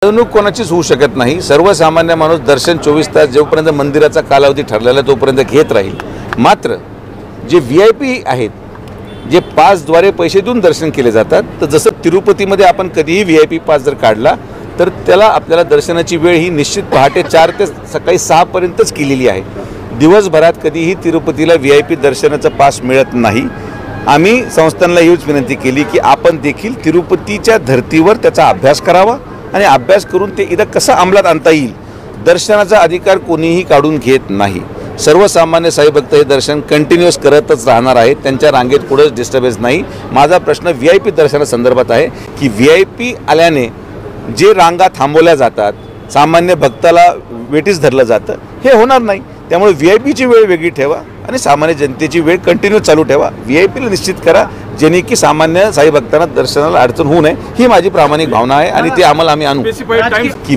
फसवणूक कोणाचीच होऊ शकत नाही। सर्वसामान्य माणूस दर्शन 24 तास जोपर्यंत मंदिराचा कालावधी ठरलेला तोपर्यंत घेत राहील। मात्र जे VIP आहेत, जे पासद्वारे पैसे देऊन दर्शन केले जातात, तर जसं तिरुपतीमध्ये आपण कधीही VIP पास जर काढला तर त्याला आपल्याला दर्शनाची वेळ ही निश्चित पहाटे 4 ते सकाळी 6 पर्यंतच केलेली आहे। दिवसभरात कधीही तिरुपतीला VIP दर्शनाचा पास मिळत नाही। आम्ही संस्थांना हीच विनंती केली की आपण देखील तिरुपतीच्या धर्तीवर त्याचा अभ्यास करावा आणि अभ्यास करून ते इथं कसं अंमलात आणता येईल। दर्शनाचा अधिकार कोणीही काढून घेत नाही। सर्वसामान्य साई भक्त हे दर्शन कंटिन्यूअस करतच राहणार आहेत, त्यांच्या रांगेत कुठंच डिस्टर्बन्स नाही। माझा प्रश्न VIP दर्शनासंदर्भात आहे की VIP आल्याने जे रांगा थांबवल्या जातात, सामान्य भक्ताला वेटीस धरलं जातं, हे होणार नाही। त्यामुळे VIPची वेळ वेगळी ठेवा आणि सामान्य जनतेची वेळ कंटिन्यू चालू ठेवा। VIPला निश्चित करा जेणे की सामान्य साई भक्तांना दर्शनाला अडचण होऊ नये, ही माझी प्रामाणिक भावना आहे आणि ती आम्हाला आम्ही आणू की